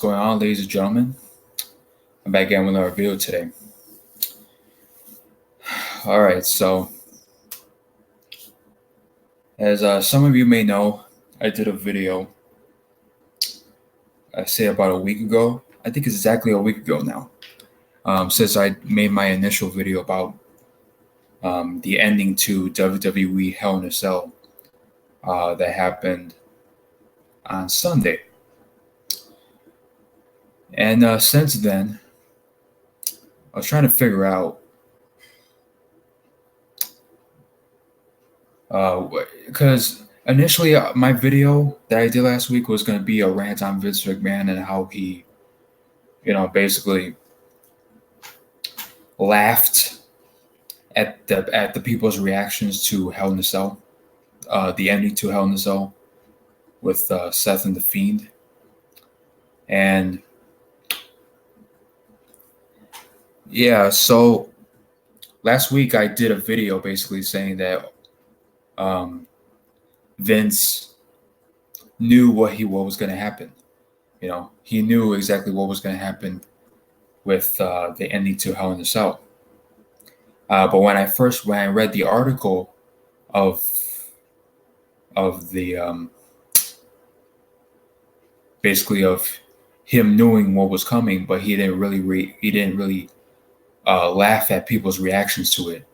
Going on, ladies and gentlemen? I'm back again with another video today. Alright, so as some of you may know, I did a video, I say about a week ago. I think it's exactly a week ago now, since I made my initial video about the ending to WWE Hell in a Cell that happened on Sunday. And since then, I was trying to figure out because initially my video that I did last week was going to be a rant on Vince McMahon and how he, basically laughed at the people's reactions to Hell in a Cell, the ending to Hell in a Cell with Seth and the Fiend. And yeah, so last week I did a video basically saying that Vince knew what was going to happen. He knew exactly what was going to happen with the ending to Hell in a Cell. But when I read the article of the basically of him knowing what was coming, but he didn't really laugh at people's reactions to it.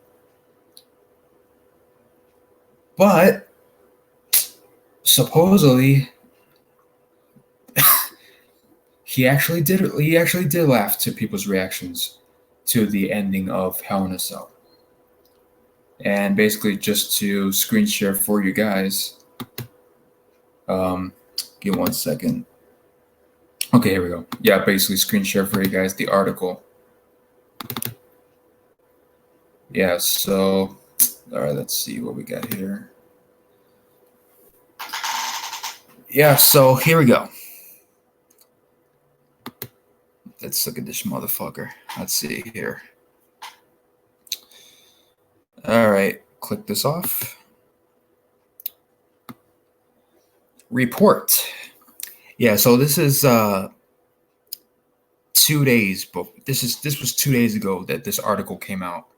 But supposedly he actually did laugh to people's reactions to the ending of Hell in a Cell. And basically, just to screen share for you guys, give 1 second. Okay, here we go. Yeah, basically screen share for you guys the article. Yeah, so all right, let's see what we got here. Yeah, so here we go. Let's look at this motherfucker. Let's see here. All right, click this off. Report. Yeah, so this is 2 days, but this was 2 days ago that this article came out.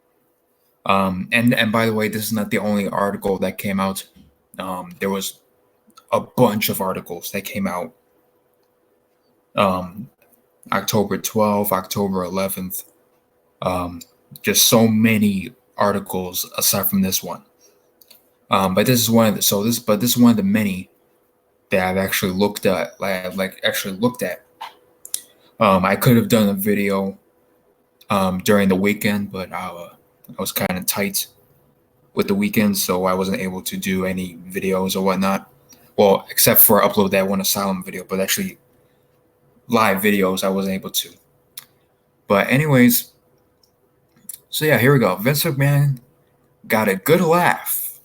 And by the way, this is not the only article that came out. There was a bunch of articles that came out. October 12th, October 11th. Just so many articles aside from this one. But this is one of the many that I've actually looked at. I could have done a video during the weekend, but I was kind of tight with the weekend, so I wasn't able to do any videos or whatnot. Well, except for upload that one Asylum video, but actually live videos I wasn't able to. But anyways, so yeah, here we go. Vince McMahon got a good laugh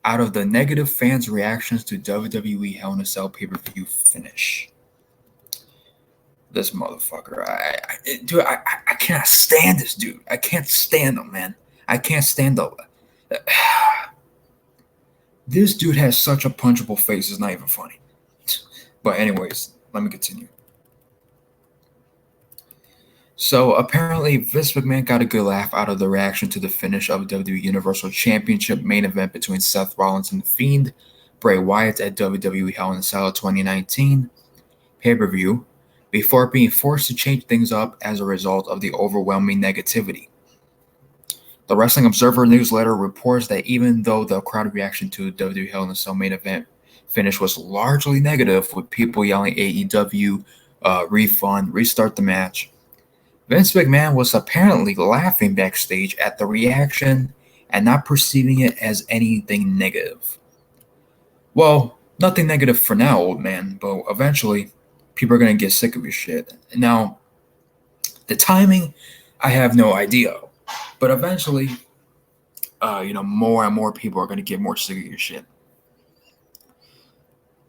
out of the negative fans' reactions to WWE Hell in a Cell pay-per-view finish. This motherfucker, I cannot stand this dude. I can't stand him, man. I can't stand him. This dude has such a punchable face. It's not even funny. But anyways, let me continue. So apparently, Vince McMahon got a good laugh out of the reaction to the finish of WWE Universal Championship main event between Seth Rollins and the Fiend Bray Wyatt at WWE Hell in a Cell 2019 pay-per-view, before being forced to change things up as a result of the overwhelming negativity. The Wrestling Observer newsletter reports that even though the crowd reaction to WWE Hell in a Cell main event finish was largely negative, with people yelling AEW, refund, restart the match, Vince McMahon was apparently laughing backstage at the reaction and not perceiving it as anything negative. Well, nothing negative for now, old man, but eventually people are going to get sick of your shit. Now, the timing, I have no idea. But eventually, more and more people are going to get more sick of your shit.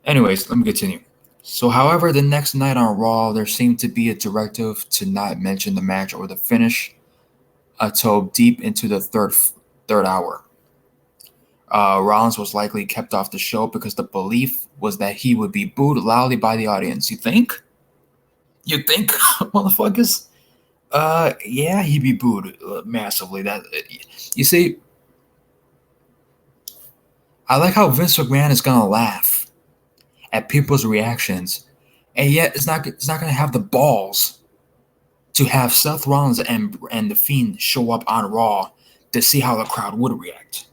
Anyways, let me continue. So, however, the next night on Raw, there seemed to be a directive to not mention the match or the finish until deep into the third hour. Rollins was likely kept off the show because the belief was that he would be booed loudly by the audience. You think? You think, motherfuckers? Yeah, he'd be booed massively. That you see, I like how Vince McMahon is gonna laugh at people's reactions, and yet it's not gonna have the balls to have Seth Rollins and the Fiend show up on Raw to see how the crowd would react.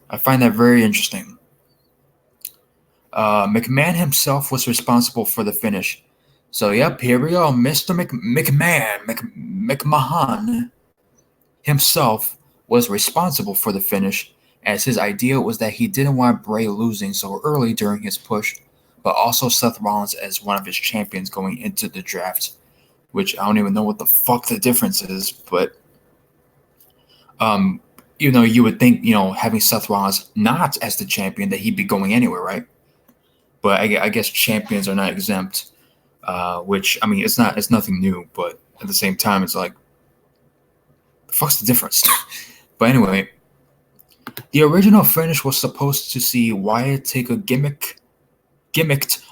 I find that very interesting. McMahon himself was responsible for the finish. So, yep, here we go. Mr. McMahon himself was responsible for the finish, as his idea was that he didn't want Bray losing so early during his push, but also Seth Rollins as one of his champions going into the draft, which I don't even know what the fuck the difference is, but you would think, having Seth Rollins not as the champion, that he'd be going anywhere, right? But I guess champions are not exempt, which, I mean, it's nothing new, but at the same time, it's like, the fuck's the difference? But anyway, the original finish was supposed to see Wyatt take a gimmicked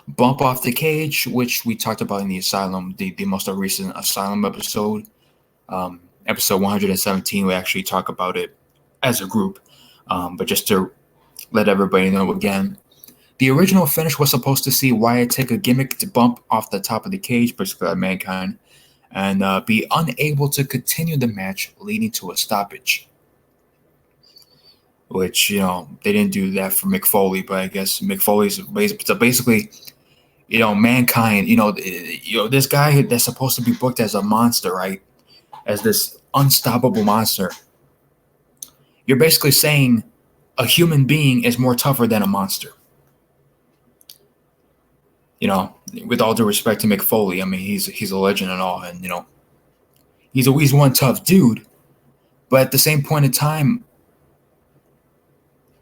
bump off the cage, which we talked about in the Asylum, the most recent Asylum episode. Episode 117, we actually talk about it as a group. But just to let everybody know again, the original finish was supposed to see Wyatt take a gimmicked bump off the top of the cage, basically at Mankind, and be unable to continue the match, leading to a stoppage. Which, they didn't do that for Mick Foley, but I guess Mick Foley's basically, Mankind, this guy that's supposed to be booked as a monster, right? As this unstoppable monster. You're basically saying a human being is more tougher than a monster. With all due respect to Mick Foley, I mean, he's a legend and all, and, he's one tough dude. But at the same point in time,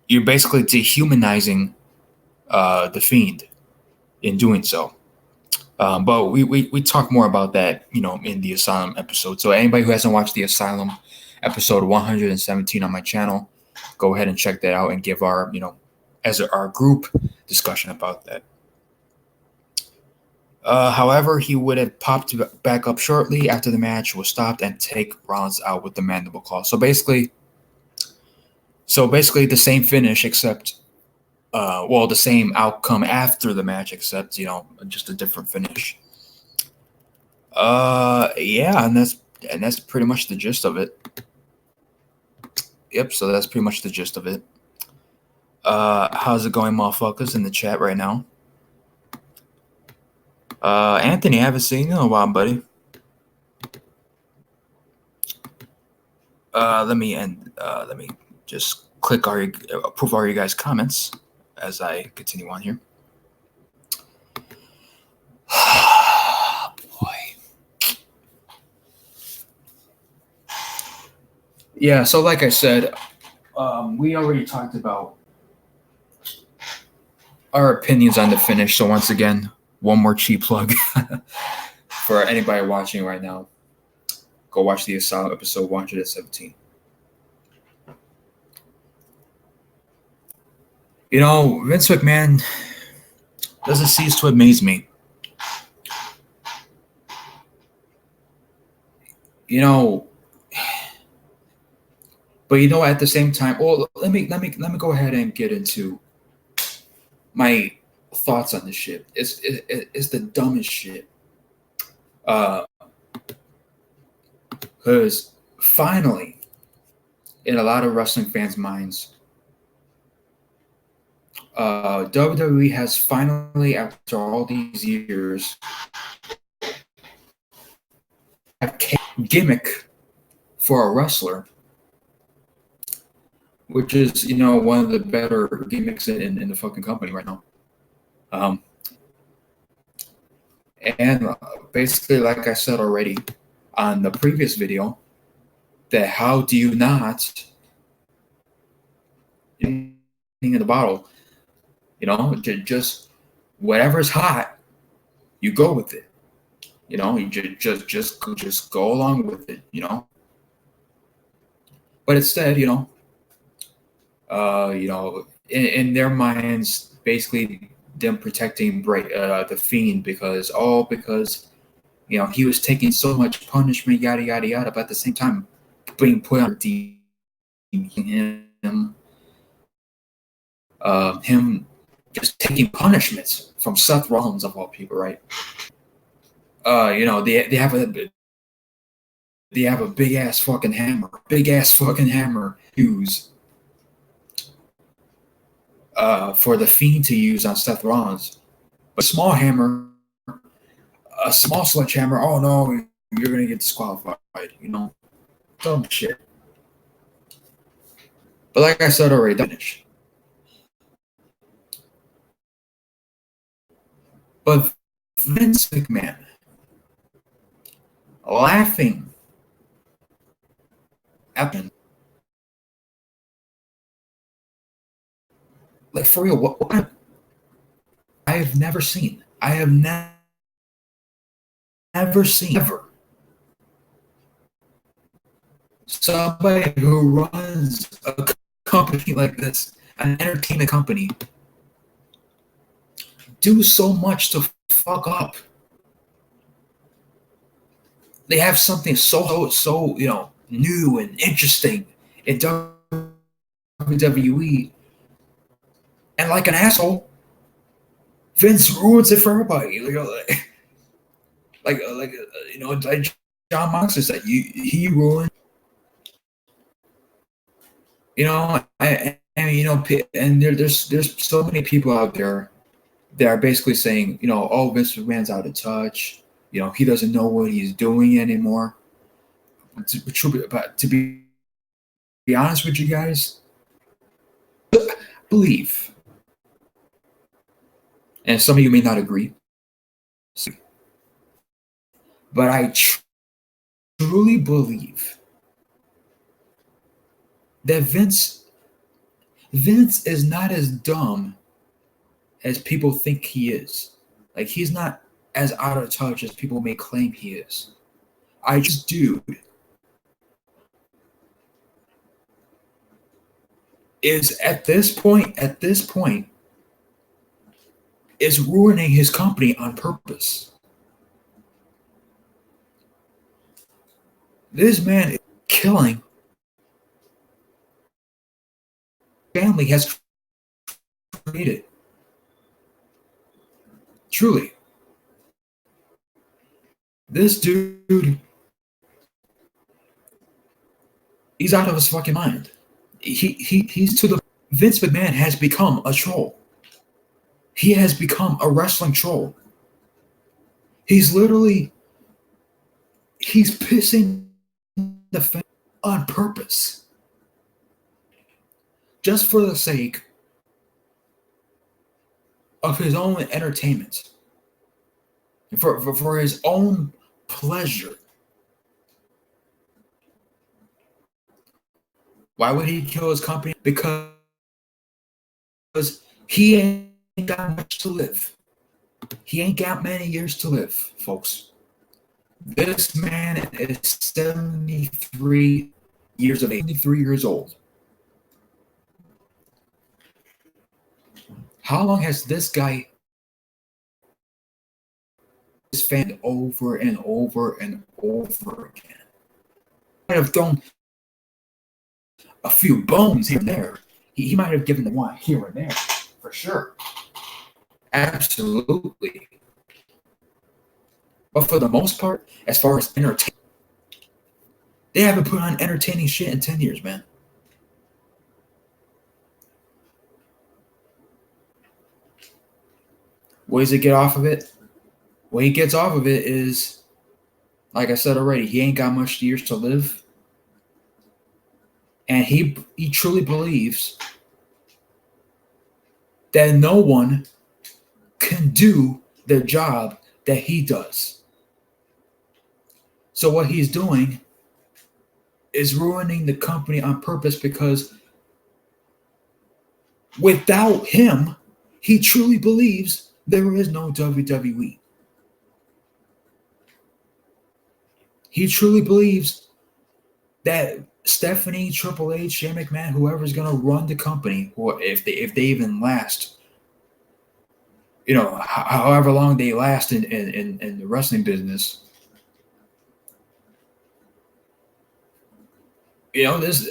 you're basically dehumanizing the Fiend in doing so. But we talk more about that, in the Asylum episode. So anybody who hasn't watched the Asylum episode 117 on my channel, go ahead and check that out and give our, as our group discussion about that. However, he would have popped back up shortly after the match was stopped and take Rollins out with the mandible claw. So basically the same finish, except the same outcome after the match, except just a different finish. Yeah, and that's pretty much the gist of it. Yep, so that's pretty much the gist of it. How's it going, motherfuckers, in the chat right now? Anthony, I haven't seen you in a while, buddy. Let me just approve all your guys' comments as I continue on here. Boy. Yeah, so like I said, we already talked about our opinions on the finish. So once again, one more cheap plug for anybody watching right now. Go watch the Asylum episode 117. Vince McMahon doesn't cease to amaze me. But at the same time, let me go ahead and get into my thoughts on this shit. It's the dumbest shit. Because finally, in a lot of wrestling fans' minds, WWE has finally, after all these years, a gimmick for a wrestler, which is, one of the better gimmicks in the fucking company right now. And basically, like I said already on the previous video, that how do you not in the bottle, just whatever's hot, you go with it. You just go along with it. But instead, in their minds, basically them protecting the Fiend because he was taking so much punishment, yada yada yada, but at the same time being put on him just taking punishments from Seth Rollins of all people, right? They have a big ass fucking hammer use for the Fiend to use on Seth Rollins. But a small sledgehammer, oh no, you're gonna get disqualified, dumb shit. But like I said already, finish. But Vince McMahon laughing at him. Like, for real, what I have never seen. I have never seen ever somebody who runs a company like this, an entertainment company, do so much to fuck up. They have something so new and interesting in WWE, and like an asshole, Vince ruins it for everybody. Like John Moxley said, he ruined. And there's so many people out there that are basically saying, oh, Vince McMahon's out of touch. He doesn't know what he's doing anymore. But to be honest with you guys, believe, and some of you may not agree, but I truly believe that Vince is not as dumb as people think he is. Like, he's not as out of touch as people may claim he is. Dude is at this point is ruining his company on purpose. This man is killing. Family has created. Truly. This dude, he's out of his fucking mind. He's to the Vince McMahon has become a troll. He has become a wrestling troll. He's pissing the fan on purpose. Just for the sake of his own entertainment. For his own pleasure. Why would he kill his company? Because he ain't got much to live. He ain't got many years to live, folks. This man is 73 years of age, 73 years old. How long has this guy fan over and over and over again? Might have thrown a few bones here and there. He might have given the one here and there, for sure. Absolutely. But for the most part, as far as entertainment, they haven't put on entertaining shit in 10 years, man. Ways to get off of it? What he gets off of it is, like I said already, he ain't got much years to live. And he truly believes that no one can do the job that he does. So what he's doing is ruining the company on purpose, because without him, he truly believes there is no WWE. He truly believes that Stephanie, Triple H, Shane McMahon, whoever's going to run the company, or if they even last, however long they last in the wrestling business. This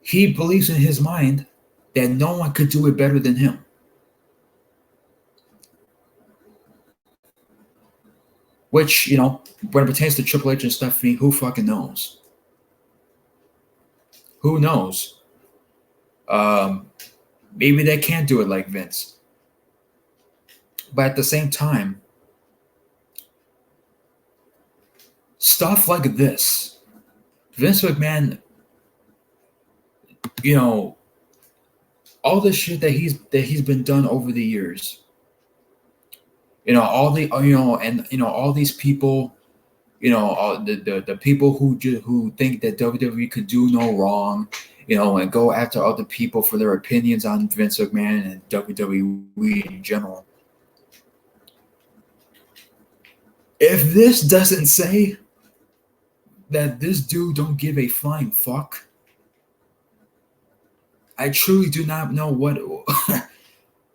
he believes in his mind that no one could do it better than him. Which, when it pertains to Triple H and Stephanie, who fucking knows? Who knows? Maybe they can't do it like Vince. But at the same time, stuff like this, Vince McMahon, all the shit that he's been done over the years, all these people, all the people who think that WWE could do no wrong, and go after other people for their opinions on Vince McMahon and WWE in general. If this doesn't say that this dude don't give a flying fuck, I truly do not know what.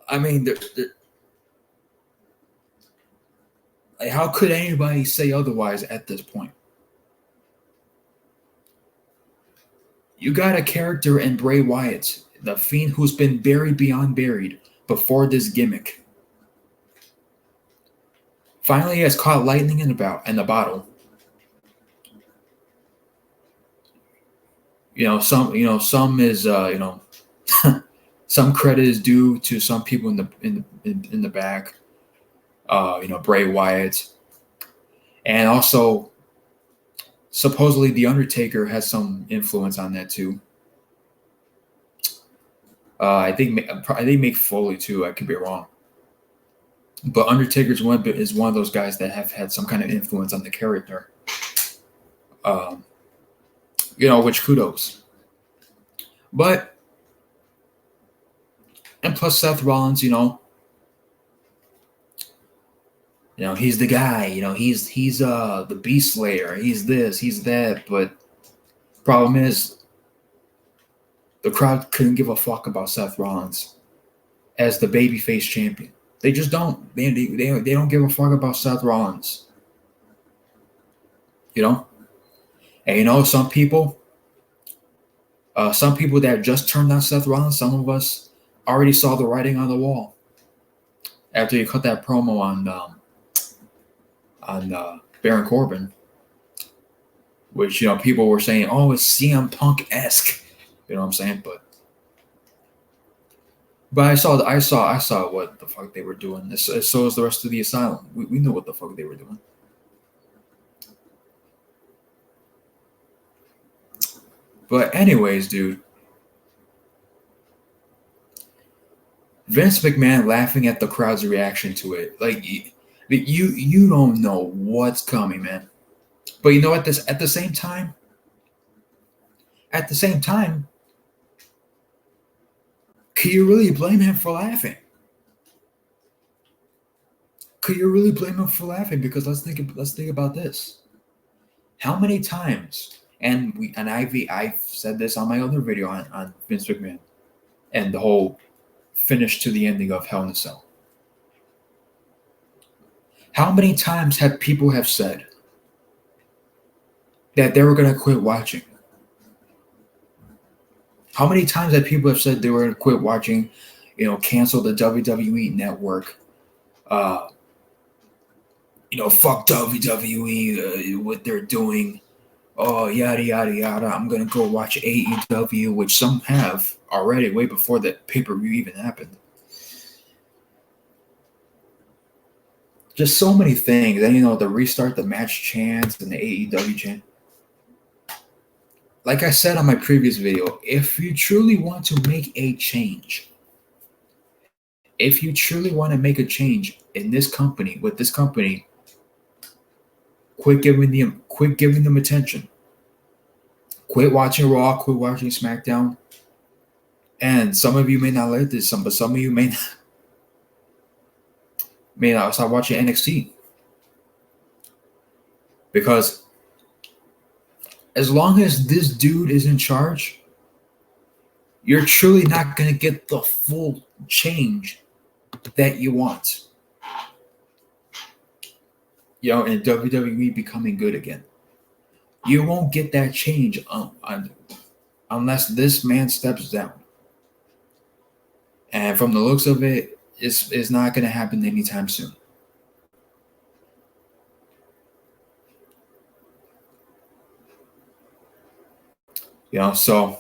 I mean, like, how could anybody say otherwise at this point? You got a character in Bray Wyatt, the Fiend, who's been buried beyond buried before this gimmick. Finally has caught lightning in the bottle. Some is some credit is due to some people in the back. Bray Wyatt, and also supposedly the Undertaker has some influence on that too. I think Mick Foley too. I could be wrong, but Undertaker is one of those guys that have had some kind of influence on the character. Which kudos. But and plus Seth Rollins, he's the guy. He's the Beast Slayer. He's this. He's that. But problem is, the crowd couldn't give a fuck about Seth Rollins as the babyface champion. They just don't. They don't give a fuck about Seth Rollins. And some people that just turned on Seth Rollins, some of us already saw the writing on the wall after you cut that promo on Baron Corbin, which people were saying, "Oh, it's CM Punk-esque," you know what I'm saying? But I saw what the fuck they were doing. So is the rest of the Asylum. We knew what the fuck they were doing. But anyways, dude, Vince McMahon laughing at the crowd's reaction to it, like you don't know what's coming, man. But at the same time, can you really blame him for laughing? Because let's think about this. How many times? And I've said this on my other video on Vince McMahon and the whole finish to the ending of Hell in a Cell. How many times have people said that they were going to quit watching? How many times have people said they were going to quit watching, cancel the WWE network, fuck WWE, what they're doing, oh, yada, yada, yada, I'm going to go watch AEW, which some have already way before the pay-per-view even happened. Just so many things. And, the restart the match chants and the AEW chant. Like I said on my previous video, if you truly want to make a change, in this company, with this company, quit giving them attention. Quit watching Raw, quit watching SmackDown. And some of you may not like this, but some of you may not start watching NXT. Because as long as this dude is in charge, you're truly not going to get the full change that you want. In WWE becoming good again. You won't get that change unless this man steps down. And from the looks of it, it's not going to happen anytime soon. So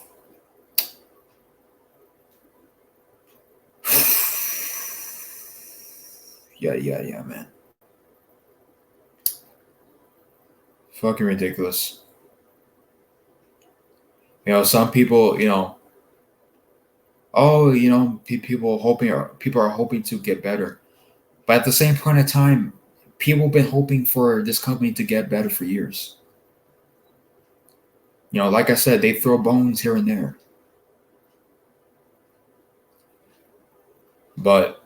yeah, man. Fucking ridiculous. Some people, people are hoping to get better. But at the same point in time, people have been hoping for this company to get better for years. Like I said, they throw bones here and there. But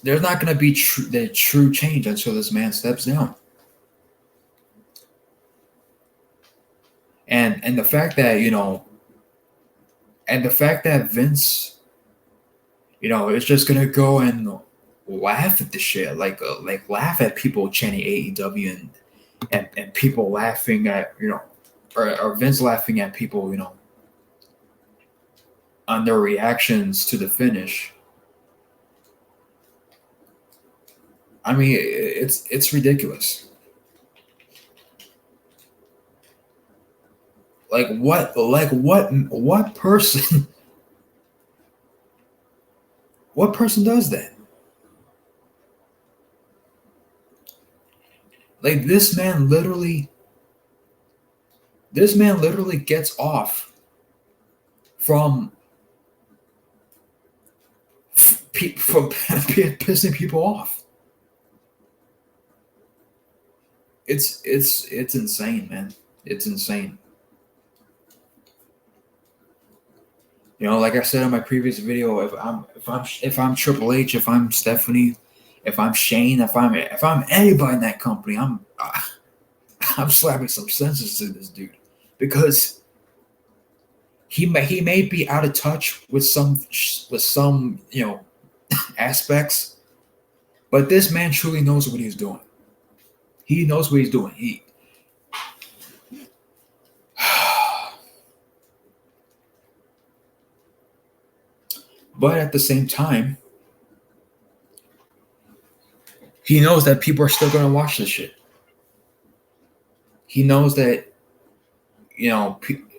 there's not going to be the true change until this man steps down. And the fact that, Vince, is just going to go and laugh at the shit, like laugh at people chanting AEW and people laughing at, or Vince laughing at people, on their reactions to the finish. I mean, it's ridiculous. What person what person does that? Like this man literally gets off from pissing people off. It's insane, man. It's insane. Like I said in my previous video, if I'm Triple H, if I'm Stephanie, if I'm Shane, if I'm anybody in that company, I'm slapping some senses to this dude, because he may be out of touch with some aspects, but this man truly knows what he's doing. He knows what he's doing. But at the same time, he knows that people are still going to watch this shit. He knows that,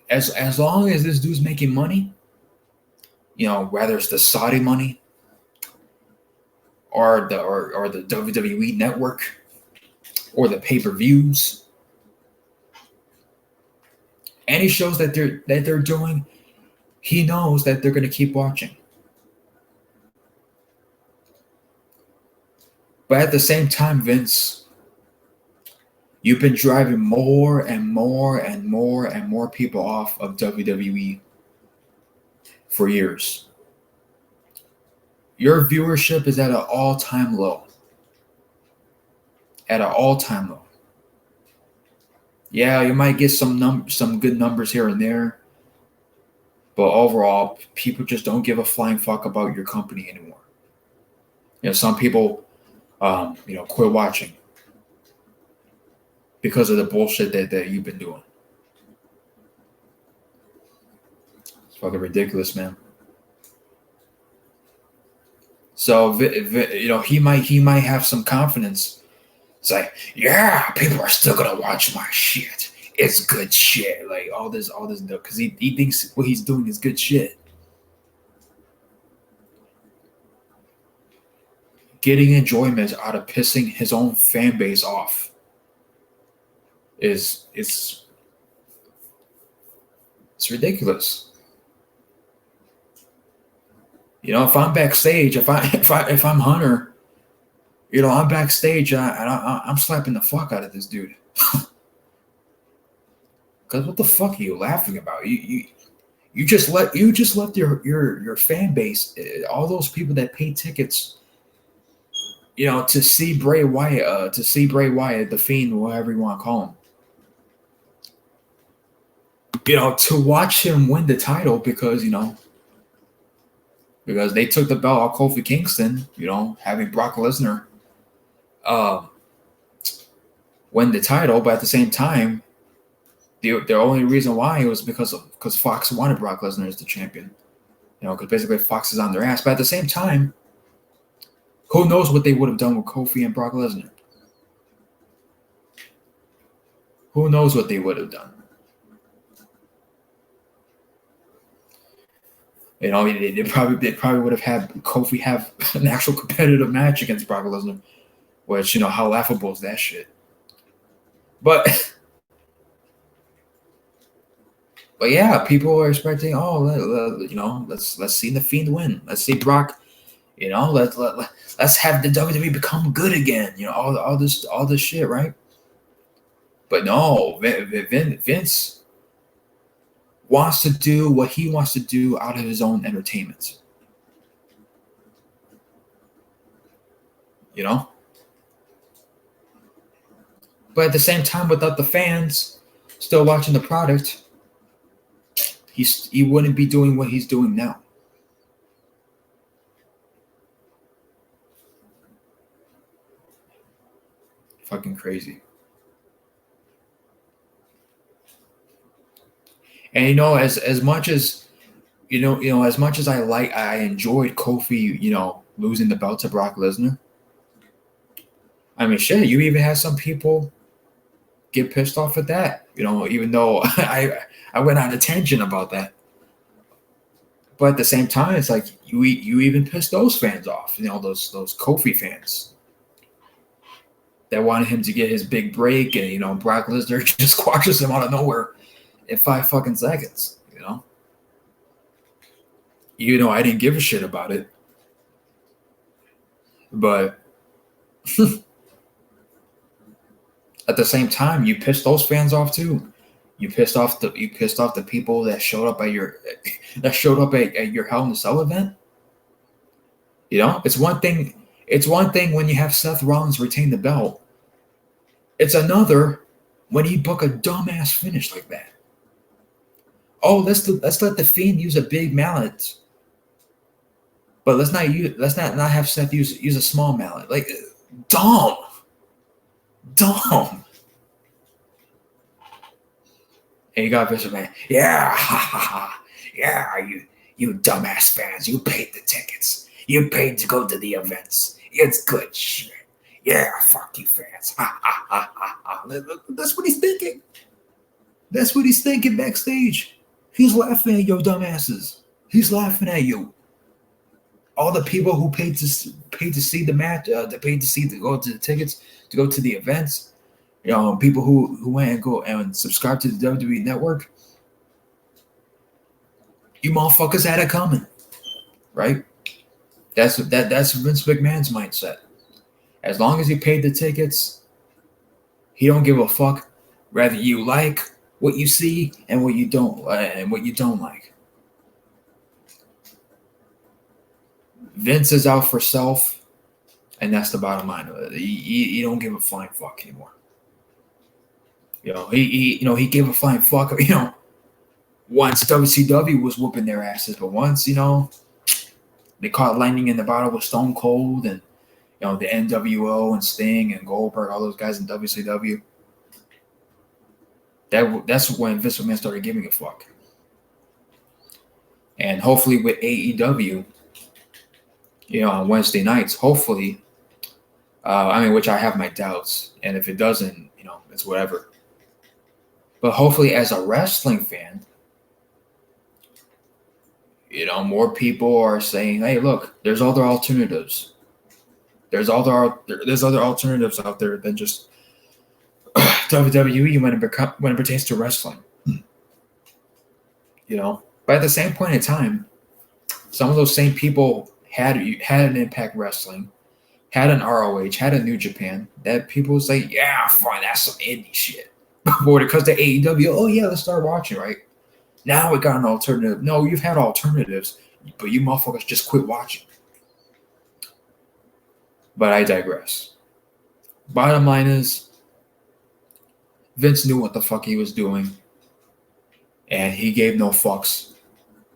as long as this dude's making money, whether it's the Saudi money or the WWE network or the pay-per-views, any shows that they're doing, he knows that they're going to keep watching. But at the same time, Vince, you've been driving more and more and more and more people off of WWE for years. Your viewership is at an all-time low. At an all-time low. Yeah, you might get some good numbers here and there, but overall, people just don't give a flying fuck about your company anymore. Some people quit watching because of the bullshit that you've been doing. It's fucking ridiculous, man. So, he might have some confidence. It's like, yeah, people are still gonna watch my shit. It's good shit. Like all this, because he thinks what he's doing is good shit. Getting enjoyment out of pissing his own fan base off it's ridiculous. If I'm backstage, if I'm Hunter, I'm backstage, I'm slapping the fuck out of this dude. Because what the fuck are you laughing about? You just left your fan base, all those people that pay tickets, to see Bray Wyatt, the Fiend, whatever you want to call him. To watch him win the title because because they took the belt off Kofi Kingston, having Brock Lesnar win the title, but at the same time, the only reason why was because Fox wanted Brock Lesnar as the champion. Because basically Fox is on their ass. But at the same time, who knows what they would have done with Kofi and Brock Lesnar? Who knows what they would have done? They probably would have had Kofi have an actual competitive match against Brock Lesnar, which, how laughable is that shit? But yeah, people are expecting, let's see the Fiend win. Let's see Brock, let's have the WWE become good again. All this shit, right? But no, Vince wants to do what he wants to do out of his own entertainment. But at the same time, without the fans still watching the product, he wouldn't be doing what he's doing now. Fucking crazy. And as much as I enjoyed Kofi, losing the belt to Brock Lesnar. I mean, shit, you even had some people get pissed off at that, even though I went on a tangent about that. But at the same time, it's like you even pissed those fans off, those Kofi fans that wanted him to get his big break, and Brock Lesnar just squashes him out of nowhere in 5 fucking seconds. I didn't give a shit about it, but at the same time, you pissed those fans off too. You pissed off the people that showed up at your Hell in a Cell event. It's one thing. It's one thing when you have Seth Rollins retain the belt. It's another when you book a dumbass finish like that. Oh, let's let the Fiend use a big mallet, but let's not have Seth use a small mallet. Like, dumb. And you got Vince McMahon. Yeah, yeah, you dumbass fans. You paid the tickets. You paid to go to the events. It's good shit. Yeah, fuck you fans. That's what he's thinking. That's what he's thinking backstage. He's laughing at your dumbasses. He's laughing at you. All the people who paid to see the match, to go to the tickets, to go to the events, people who went and go and subscribe to the WWE network. You motherfuckers had it coming, right? That's Vince McMahon's mindset. As long as he paid the tickets, he don't give a fuck whether you like what you see and what you don't like. Vince is out for self, and that's the bottom line of it. He don't give a flying fuck anymore. He gave a flying fuck. Once WCW was whooping their asses, but once they caught lightning in the bottle with Stone Cold and the NWO and Sting and Goldberg, all those guys in WCW. That's when Vince McMahon started giving a fuck. And hopefully with AEW, on Wednesday nights, hopefully, which I have my doubts, and if it doesn't, it's whatever. But hopefully, as a wrestling fan, more people are saying, "Hey, look, there's other alternatives. There's other alternatives out there than just WWE when it pertains to wrestling." But at the same point in time, some of those same people had an Impact Wrestling, had an ROH, had a New Japan, that people would say, yeah, fine, that's some indie shit. But when it comes to AEW, oh yeah, let's start watching, right? Now we got an alternative. No, you've had alternatives, but you motherfuckers just quit watching. But I digress. Bottom line is, Vince knew what the fuck he was doing, and he gave no fucks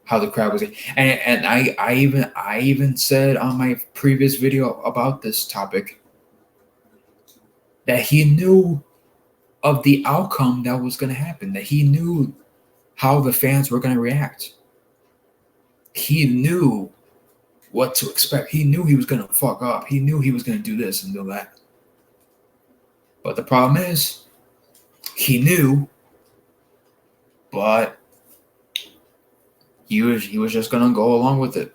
how the crowd was, and I even said on my previous video about this topic that he knew of the outcome that was going to happen, that he knew how the fans were going to react. He knew what to expect. He knew he was going to fuck up. He knew he was going to do this and do that. But the problem is, he knew, but he was just going to go along with it.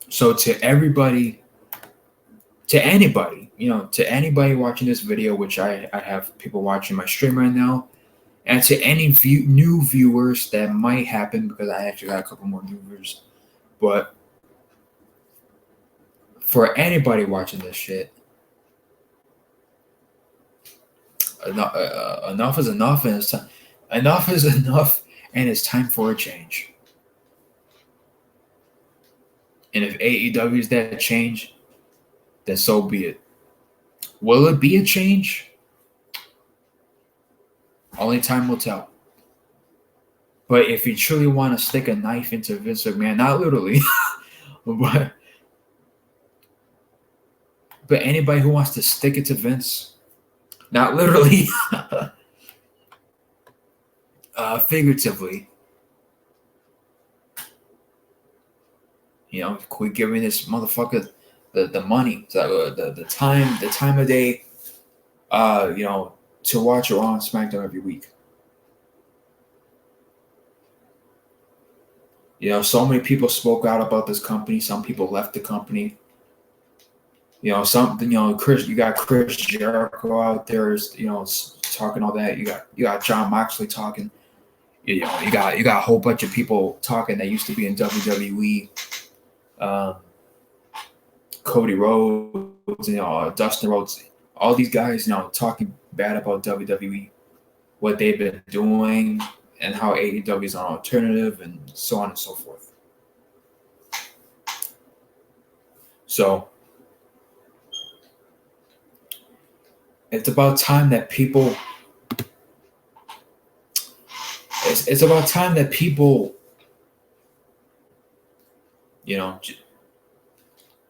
So to anybody, to anybody watching this video, which I have people watching my stream right now, and to any new viewers that might happen, because I actually got a couple more new viewers, but for anybody watching this shit, enough is enough, and enough is enough, and it's time for a change. And if AEW is that change, then so be it. Will it be a change? Only time will tell. But if you truly want to stick a knife into Vince McMahon, not literally, but anybody who wants to stick it to Vince, not literally, figuratively, quit giving this motherfucker the money, the time of day, to watch Raw and SmackDown every week. So many people spoke out about this company. Some people left the company. Chris, you got Chris Jericho out there, talking all that. You got John Moxley talking. You got a whole bunch of people talking that used to be in WWE. Cody Rhodes, Dustin Rhodes, all these guys, talking bad about WWE, what they've been doing, and how AEW is an alternative, and so on and so forth. So it's about time that people. It's about time that people,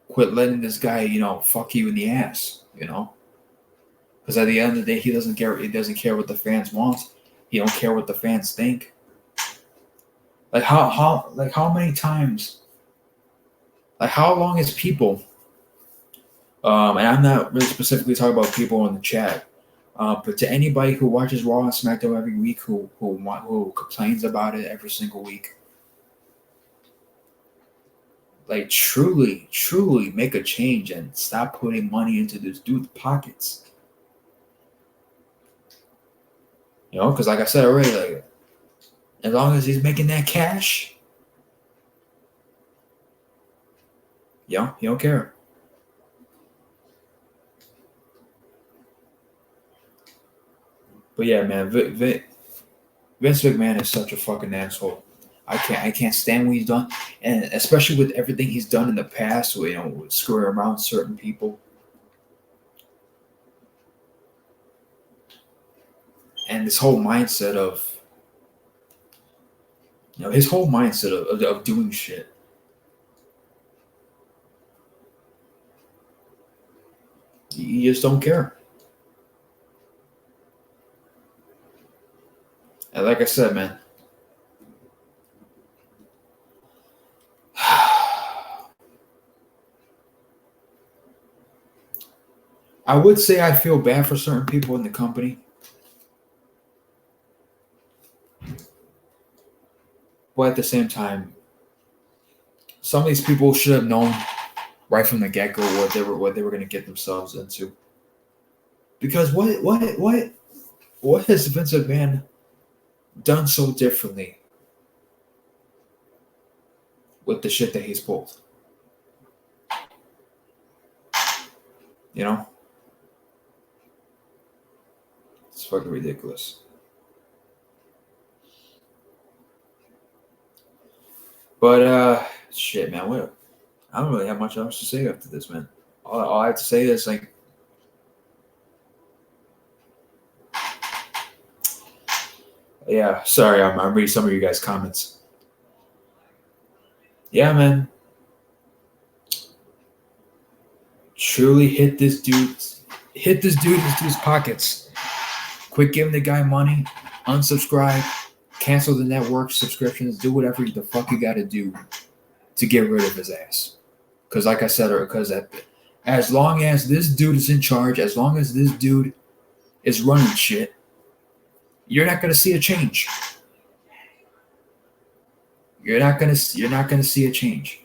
quit letting this guy, fuck you in the ass, because at the end of the day, he doesn't care. He doesn't care what the fans want. He don't care what the fans think. Like how many times? Like how long is people? And I'm not really specifically talking about people in the chat, but to anybody who watches Raw and SmackDown every week, who complains about it every single week. Like truly make a change and stop putting money into this dude's pockets. Because like I said already, like as long as he's making that cash, he don't care. But yeah, man, Vince McMahon is such a fucking asshole. I can't stand what he's done, and especially with everything he's done in the past, with screwing around certain people, and this whole mindset of, his whole mindset of doing shit. You just don't care. And like I said, man. I would say I feel bad for certain people in the company. But at the same time, some of these people should have known right from the get-go what they were going to get themselves into. Because what has Vince McMahon done so differently with the shit that he's pulled? It's fucking ridiculous. But shit, man, I don't really have much else to say after this, man. All I have to say is, like, Yeah, sorry, I'm reading some of you guys' comments. Yeah, man. Truly hit this dude's pockets. Quit giving the guy money, unsubscribe, cancel the network subscriptions, do whatever the fuck you got to do to get rid of his ass. Because, like I said, as long as this dude is in charge, as long as this dude is running shit, you're not gonna see a change. You're not gonna see a change.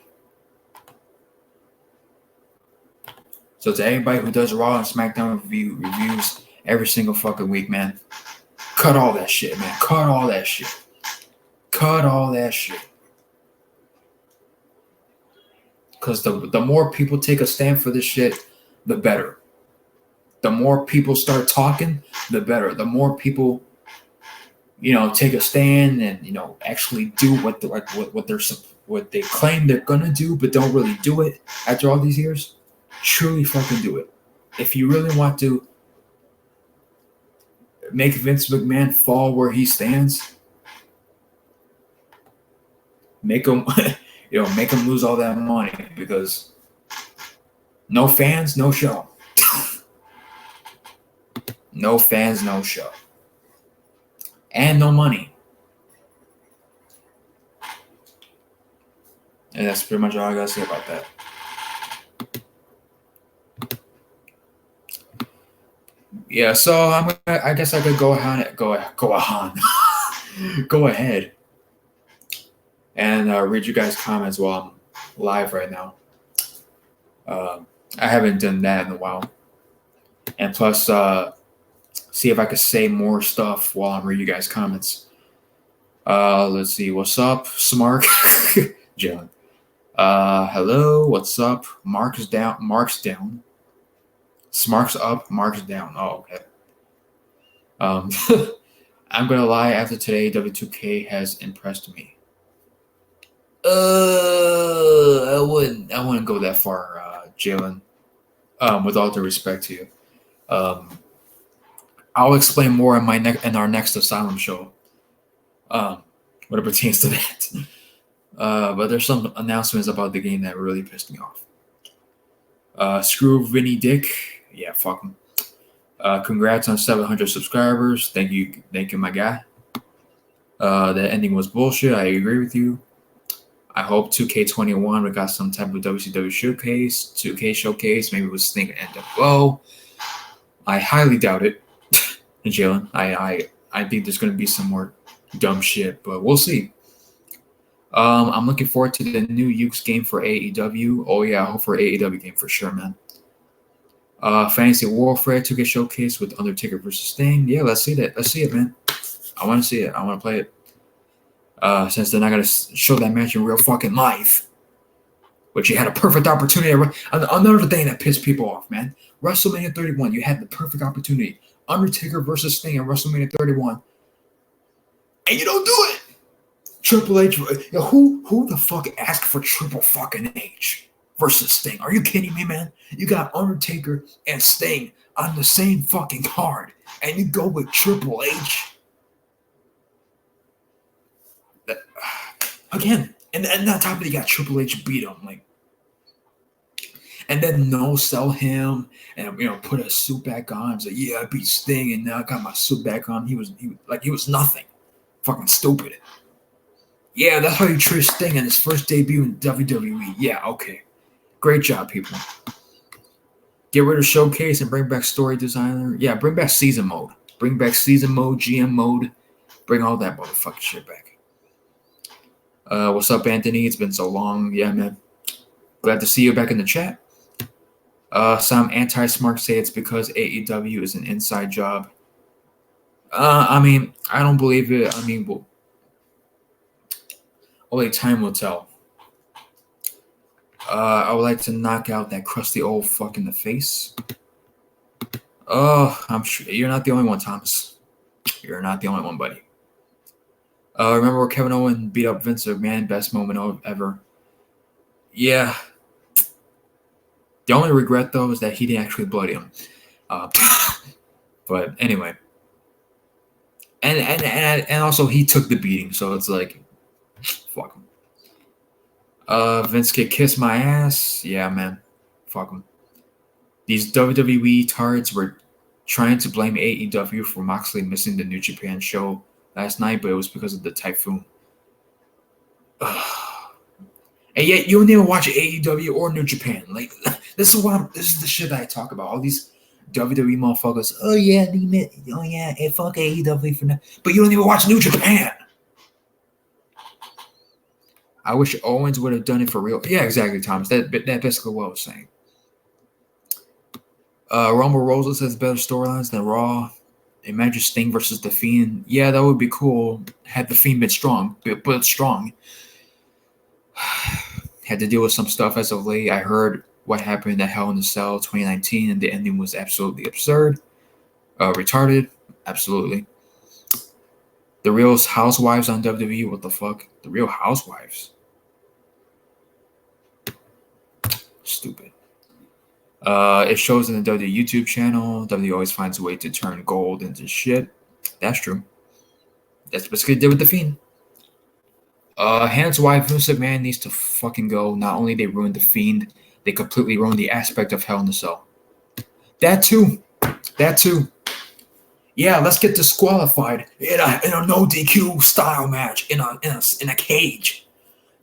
So to anybody who does Raw and SmackDown reviews every single fucking week, man, cut all that shit, man. Cut all that shit. Cut all that shit. Because the more people take a stand for this shit, the better. The more people start talking, the better. The more people, take a stand and actually do what they claim they're gonna do, but don't really do it after all these years. Truly fucking do it. If you really want to make Vince McMahon fall where he stands, make him make him lose all that money, because no fans, no show. No fans, no show. And no money. And that's pretty much all I gotta say about that. Yeah, so I guess I could go ahead and read you guys' comments while I'm live right now. I haven't done that in a while. And plus, see if I could say more stuff while I'm reading you guys' comments. Let's see. What's up, Smark? Jalen. Hello. What's up? Mark's down. Smark's up. Mark's down. Oh, okay. I'm gonna lie. After today, W2K has impressed me. I wouldn't go that far, Jalen. With all due respect to you. I'll explain more in our next Asylum show. When it pertains to that. But there's some announcements about the game that really pissed me off. Screw Vinny Dick. Yeah, fuck him. Congrats on 700 subscribers. Thank you, my guy. That ending was bullshit. I agree with you. I hope 2K21 we got some type of WCW showcase, 2K showcase. Maybe it was Sting and NWO. I highly doubt it. Jalen, I think there's going to be some more dumb shit, but we'll see. I'm looking forward to the new Ukes game for AEW. Oh yeah, I hope for AEW game for sure, man. Fantasy Warfare 2K showcase with Undertaker versus Sting. Yeah, let's see that. Let's see it, man. I want to see it. I want to play it. Since they're not going to show that match in real fucking life, which you had a perfect opportunity. Another thing that pissed people off, man. WrestleMania 31, you had the perfect opportunity. Undertaker versus Sting at WrestleMania 31, and you don't do it. Triple H, who the fuck asked for Triple fucking H versus Sting? Are you kidding me, man? You got Undertaker and Sting on the same fucking card, and you go with Triple H again. And on top of it, you got Triple H beat him, and then no-sell him and put a suit back on. He's like, yeah, I beat Sting and now I got my suit back on. He was nothing. Fucking stupid. Yeah, that's how you treat Sting in his first debut in WWE. Yeah, okay. Great job, people. Get rid of Showcase and bring back Story Designer. Yeah, bring back Season Mode. Bring back Season Mode, GM Mode. Bring all that motherfucking shit back. What's up, Anthony? It's been so long. Yeah, man. Glad to see you back in the chat. Some anti-smart say it's because AEW is an inside job. I mean, I don't believe it. I mean, only time will tell. I would like to knock out that crusty old fuck in the face. Oh, I'm sure you're not the only one, Thomas. You're not the only one, buddy. Remember where Kevin Owens beat up Vince McMahon? Best moment ever. Yeah. The only regret, though, is that he didn't actually bloody him. But anyway. And also he took the beating, so it's like, fuck him. Vince could kiss my ass. Yeah, man, fuck him. These WWE tards were trying to blame AEW for Moxley missing the New Japan show last night, but it was because of the typhoon. And yet you don't even watch AEW or New Japan. Like, this is the shit that I talk about. All these WWE motherfuckers. Oh yeah, and fuck AEW for now. But you don't even watch New Japan. I wish Owens would have done it for real. Yeah, exactly, Thomas. That basically what I was saying. Rumble Roses has better storylines than Raw. Imagine Sting versus The Fiend. Yeah, that would be cool had The Fiend been strong, but strong. Had to deal with some stuff as of late. I heard what happened at Hell in a Cell 2019, and the ending was absolutely absurd. Retarded. Absolutely. The Real Housewives on WWE. What the fuck? The Real Housewives. Stupid. It shows in the WWE YouTube channel. WWE always finds a way to turn gold into shit. That's true. That's basically what they did with The Fiend. Hence why Vince McMahon needs to fucking go. Not only they ruined The Fiend, they completely ruined the aspect of Hell in a Cell. That too. Yeah, let's get disqualified in a no DQ style match in a cage.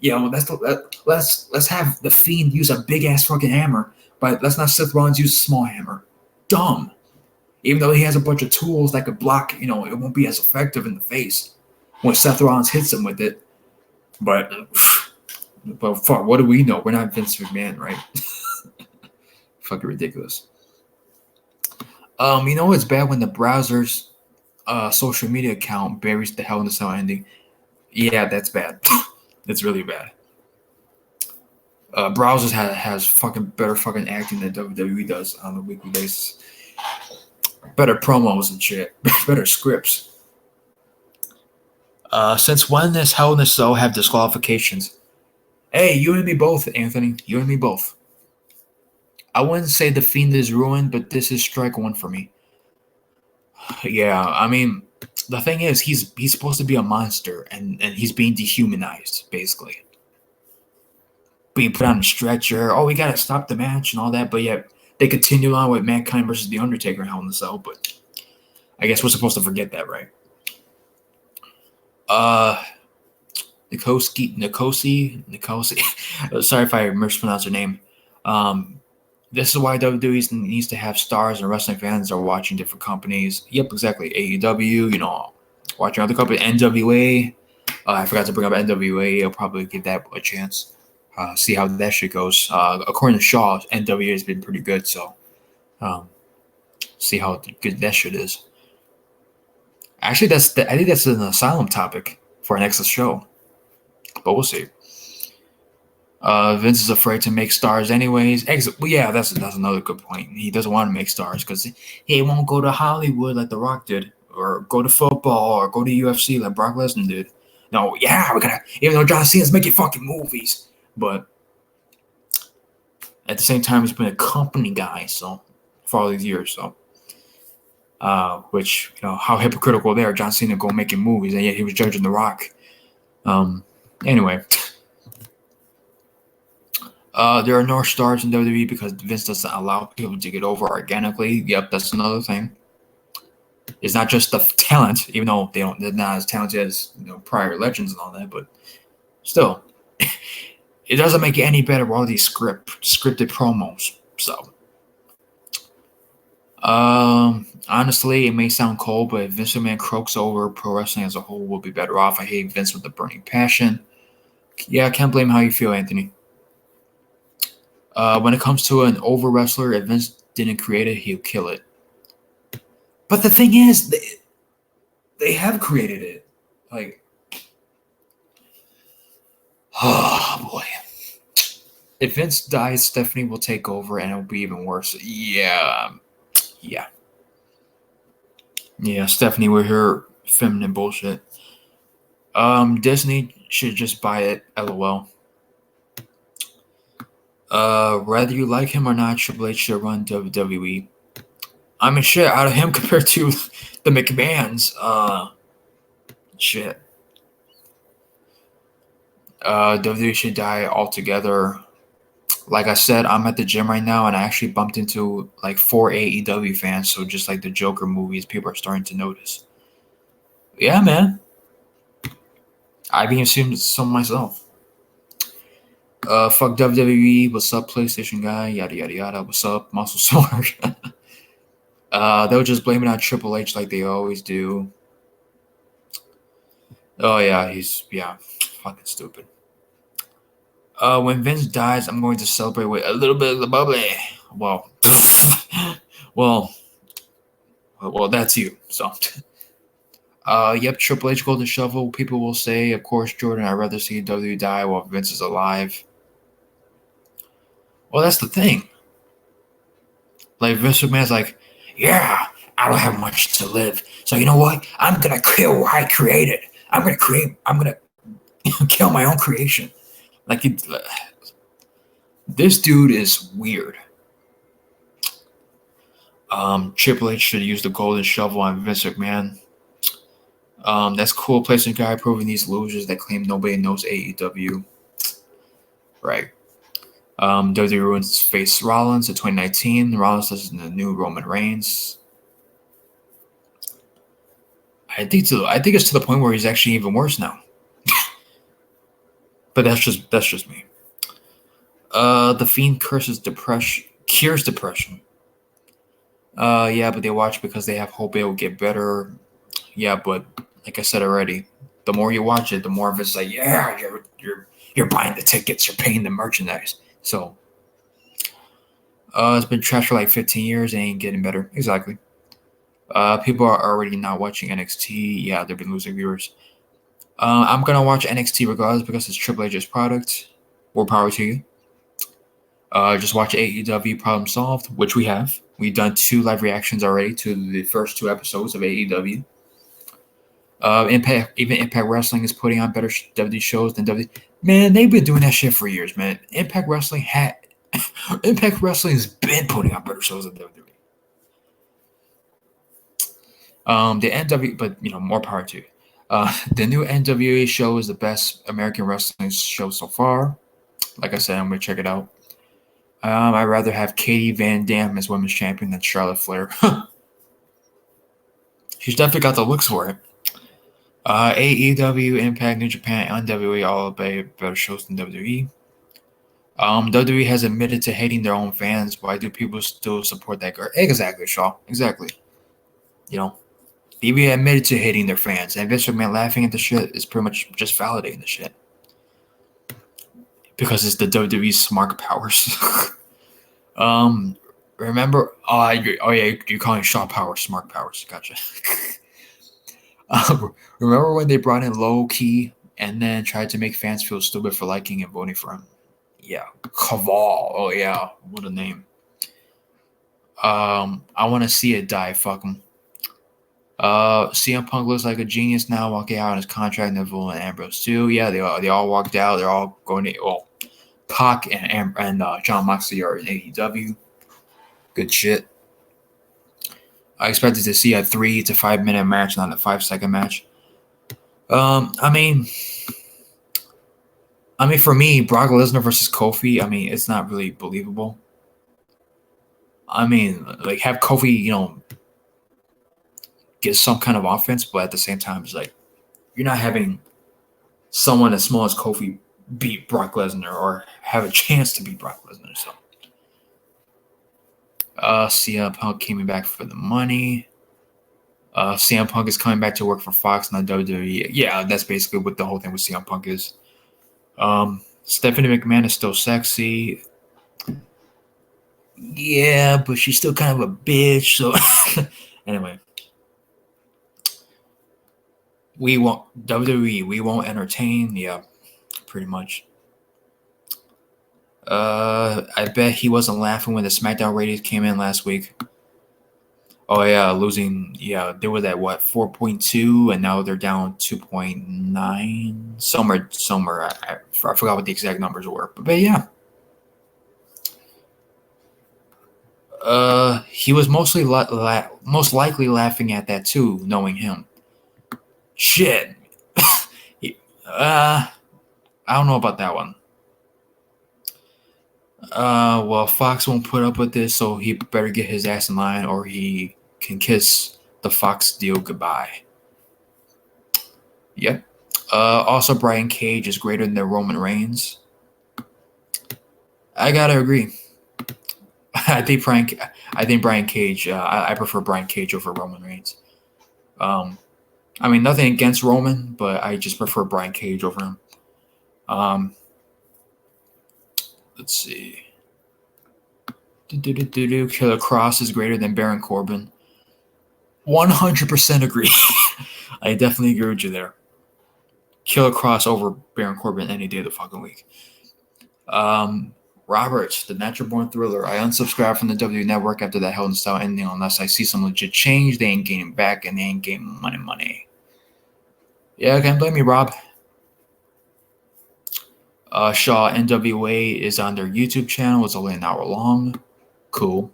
Yeah, well, let's have The Fiend use a big ass fucking hammer, but let's not Seth Rollins use a small hammer. Dumb. Even though he has a bunch of tools that could block, it won't be as effective in the face when Seth Rollins hits him with it. But fuck, what do we know? We're not Vince McMahon, right? Fucking ridiculous. It's bad when the browser's social media account buries the Hell in a Cell ending. Yeah, that's bad. It's really bad. Browsers has fucking better fucking acting than WWE does on a weekly basis. Better promos and shit. Better scripts. Since when does Hell in a Cell have disqualifications? Hey, you and me both, Anthony. You and me both. I wouldn't say The Fiend is ruined, but this is strike one for me. Yeah, I mean, the thing is, he's supposed to be a monster, and he's being dehumanized, basically. Being put on a stretcher. Oh, we gotta stop the match and all that, but yet they continue on with Mankind versus The Undertaker in Hell in a Cell, but I guess we're supposed to forget that, right? Nikosi. Sorry if I mispronounced her name. This is why WWE needs to have stars and wrestling fans are watching different companies. Yep, exactly. AEW, watching other companies. NWA. I forgot to bring up NWA. I'll probably give that a chance. See how that shit goes. According to Shaw, NWA has been pretty good, so see how good that shit is. Actually, I think that's an asylum topic for our next show, but we'll see. Vince is afraid to make stars anyways. Well, yeah, that's another good point. He doesn't want to make stars because he won't go to Hollywood like The Rock did, or go to football, or go to UFC like Brock Lesnar did. No, yeah, we're gonna. Even though John Cena's making fucking movies, but at the same time, he's been a company guy, so for all these years, so. Which, how hypocritical there. John Cena go making movies, and yet he was judging The Rock. Anyway. There are no stars in WWE because Vince doesn't allow people to get over organically. Yep, that's another thing. It's not just the talent, even though they're not as talented as prior legends and all that, but still, it doesn't make it any better with all these scripted promos. So, honestly, it may sound cold, but if Vince McMahon croaks over, pro wrestling as a whole will be better off. I hate Vince with a burning passion. Yeah, I can't blame how you feel, Anthony. When it comes to an over wrestler, if Vince didn't create it, he'll kill it. But the thing is, they have created it. Like, oh boy. If Vince dies, Stephanie will take over, and it'll be even worse. Yeah. Stephanie with her feminine bullshit. Disney should just buy it. LOL. Whether you like him or not, Triple H should run WWE. I mean, shit, out of him compared to the McMahons, Shit. WWE should die altogether. Like I said, I'm at the gym right now, and I actually bumped into like 4 AEW fans. So just like the Joker movies, people are starting to notice. Yeah, man. I've even seen some myself. Fuck WWE. What's up, PlayStation guy? Yada yada yada. What's up, Muscle Sword? They'll just blame it on Triple H like they always do. Oh yeah, he's fucking stupid. When Vince dies, I'm going to celebrate with a little bit of the bubbly. Well, well, that's you. So, yep, Triple H Golden Shovel. People will say, of course, Jordan, I'd rather see WWE die while Vince is alive. Well, that's the thing. Like Vince McMahon's like, yeah, I don't have much to live, so you know what? I'm gonna kill what I created. I'm gonna kill my own creation. Like this dude is weird. Triple H should use the golden shovel on Vince McMahon. That's cool. Placing guy proving these losers that claim nobody knows AEW. Right. WWE ruins face Rollins in 2019. Rollins is the new Roman Reigns. I think it's to the point where he's actually even worse now. But that's just me. The Fiend cures depression. Yeah, but they watch because they have hope it will get better. Yeah, but like I said already, the more you watch it, the more of it's like, yeah, you're buying the tickets, you're paying the merchandise. So, it's been trash for like 15 years and ain't getting better. Exactly. People are already not watching NXT. Yeah, they've been losing viewers. I'm gonna watch NXT regardless because it's Triple H's product. More power to you. Just watch AEW Problem Solved, which we have. We've done 2 live reactions already to the first 2 episodes of AEW. Impact Wrestling is putting on better WWE shows than WWE. Man, they've been doing that shit for years, man. Impact Wrestling has been putting on better shows than WWE. The NW, but more power to you. The new NWA show is the best American wrestling show so far. Like I said, I'm gonna check it out. I'd rather have Katie Van Dam as women's champion than Charlotte Flair. She's definitely got the looks for it. AEW, Impact, New Japan, and WWE all better shows than WWE. WWE has admitted to hating their own fans. Why do people still support that girl? Exactly, Shaw. Exactly. They admitted to hating their fans, and Vince McMahon laughing at the shit is pretty much just validating the shit. Because it's the WWE smart powers. Remember? You're calling Shaw Powers smart powers. Gotcha. Remember when they brought in Low Key and then tried to make fans feel stupid for liking and voting for him? Yeah, Kaval. Oh yeah, what a name. I want to see it die. Fuck him. CM Punk looks like a genius now, walking out on his contract. Neville and Ambrose too. Yeah, they all walked out. They're all going to. Well, Pac and John Moxley are in AEW. Good shit. I expected to see a 3 to 5 minute match, not a 5-second match. I mean, for me, Brock Lesnar versus Kofi. I mean, it's not really believable. I mean, like have Kofi, get some kind of offense, but at the same time, it's like you're not having someone as small as Kofi beat Brock Lesnar or have a chance to beat Brock Lesnar. So, CM Punk came back for the money. CM Punk is coming back to work for Fox, not WWE. Yeah, that's basically what the whole thing with CM Punk is. Stephanie McMahon is still sexy. Yeah, but she's still kind of a bitch. So, anyway. We won't WWE. We won't entertain. Yeah, pretty much. I bet he wasn't laughing when the SmackDown ratings came in last week. Oh yeah, losing. Yeah, they were at 4.2, and now they're down 2.9. Somewhere. I forgot what the exact numbers were, but yeah. He was most likely laughing at that too, knowing him. Shit, I don't know about that one. Well, Fox won't put up with this, so he better get his ass in line, or he can kiss the Fox deal goodbye. Yep. Also, Brian Cage is greater than Roman Reigns. I gotta agree. I think Brian Cage. I prefer Brian Cage over Roman Reigns. I mean, nothing against Roman, but I just prefer Brian Cage over him. Let's see. Killer Cross is greater than Baron Corbin. 100% agree. I definitely agree with you there. Killer Cross over Baron Corbin any day of the fucking week. Roberts, the Natural Born Thriller. I unsubscribed from the WWE Network after that Hell in a Cell ending unless I see some legit change. They ain't gaining back and they ain't gaining money. Yeah, I can't blame you, Rob. Shaw NWA is on their YouTube channel. It's only an hour long. Cool.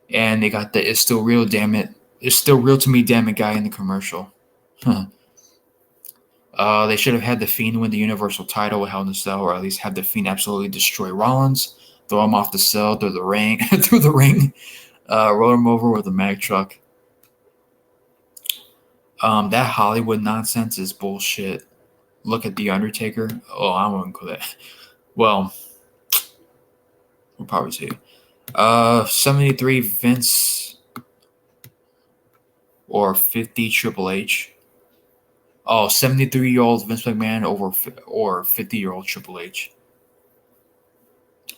And they got the It's Still Real, damn it. It's Still Real to Me, damn it guy in the commercial. Huh. They should have had the Fiend win the Universal title with Hell in a Cell, or at least have the Fiend absolutely destroy Rollins, throw him off the cell through the ring, roll him over with a mag truck. That Hollywood nonsense is bullshit. Look at The Undertaker. Oh, I wouldn't call that. Well, we'll probably see. 73 Vince or 50 Triple H. Oh, 73-year-old Vince McMahon or 50-year-old Triple H.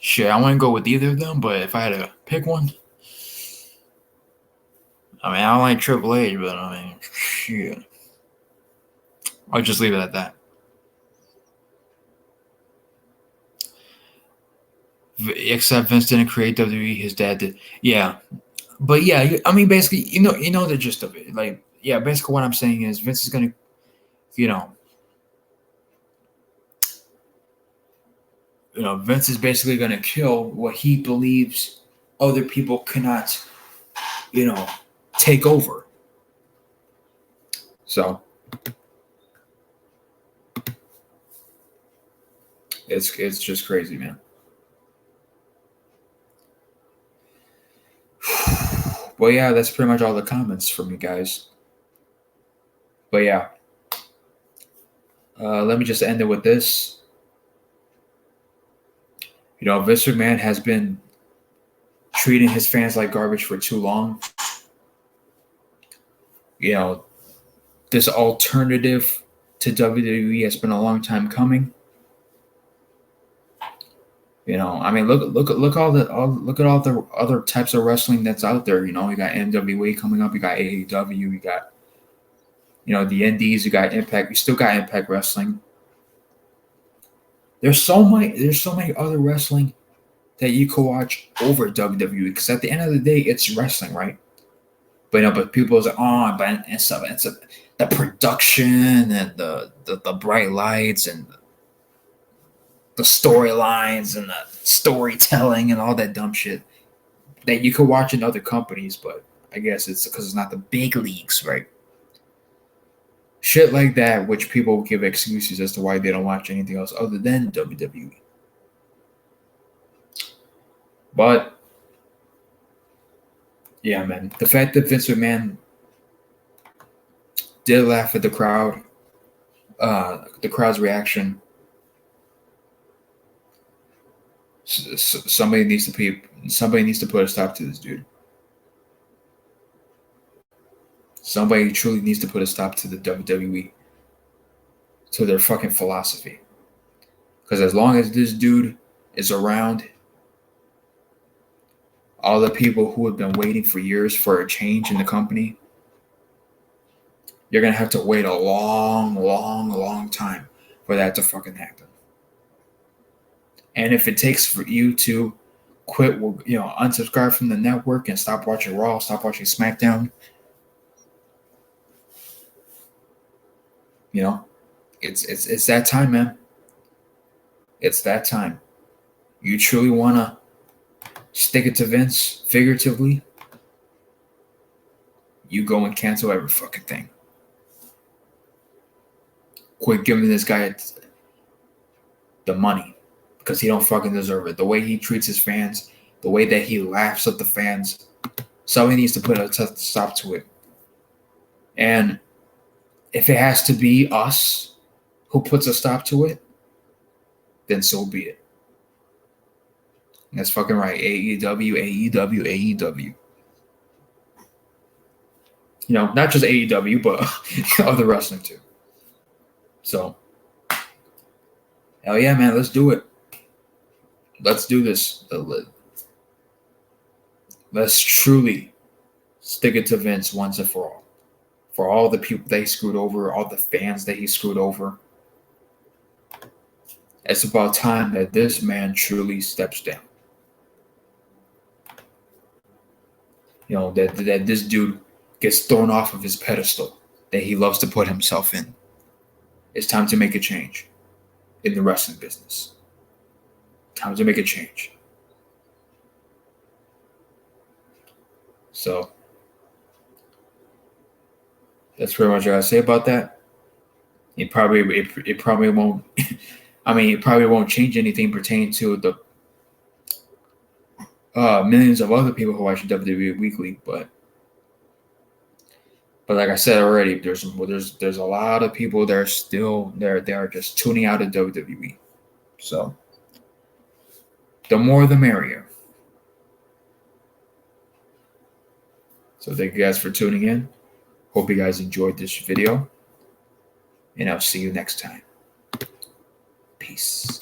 Shit, I wouldn't go with either of them, but if I had to pick one, I mean, I don't like Triple H, but I mean, shit. I'll just leave it at that. Except Vince didn't create WWE, his dad did. Yeah. But yeah, I mean, basically, you know the gist of it. Like, yeah, basically what I'm saying is Vince is going to, Vince is basically going to kill what he believes other people cannot, take over. So it's just crazy, man. Well, yeah, that's pretty much all the comments from you guys. But yeah, let me just end it with this. Vince McMahon has been treating his fans like garbage for too long. This alternative to WWE has been a long time coming. I mean, look at all the other types of wrestling that's out there. You got NWA coming up. You got AEW. You got, the Indies. You got Impact. You still got Impact Wrestling. There's so many other wrestling that you could watch over WWE, because at the end of the day, it's wrestling, right? But people are like, and stuff. It's the production and the bright lights and the storylines and the storytelling and all that dumb shit that you could watch in other companies, but I guess it's because it's not the big leagues, right? Shit like that, which people give excuses as to why they don't watch anything else other than WWE. But yeah, man, the fact that Vince McMahon did laugh at the crowd, the crowd's reaction. Somebody needs to put a stop to this dude. Somebody truly needs to put a stop to the WWE, to their fucking philosophy. Because as long as this dude is around, all the people who have been waiting for years for a change in the company, you're going to have to wait a long, long, long time for that to fucking happen. And if it takes for you to quit, unsubscribe from the network and stop watching Raw, stop watching SmackDown, it's that time, man. It's that time. You truly want to stick it to Vince, figuratively, you go and cancel every fucking thing. quit giving this guy the money because he don't fucking deserve it. The way he treats his fans, the way that he laughs at the fans, somebody needs to put a stop to it. And if it has to be us who puts a stop to it, then so be it. And that's fucking right. AEW, AEW, AEW. You know, not just AEW, but other wrestling too. So, hell yeah, man, let's do it. Let's do this. Let's truly stick it to Vince once and for all. For all the people that he screwed over, all the fans that he screwed over. It's about time that this man truly steps down. You know, that this dude gets thrown off of his pedestal that he loves to put himself in. It's time to make a change in the wrestling business. Time to make a change. So, that's pretty much what I gotta say about that. It probably won't. I mean, it probably won't change anything pertaining to the millions of other people who watch WWE weekly, but like I said already, there's a lot of people that are still there. They are just tuning out of WWE. So the more, the merrier. So thank you guys for tuning in. Hope you guys enjoyed this video, and I'll see you next time. Peace.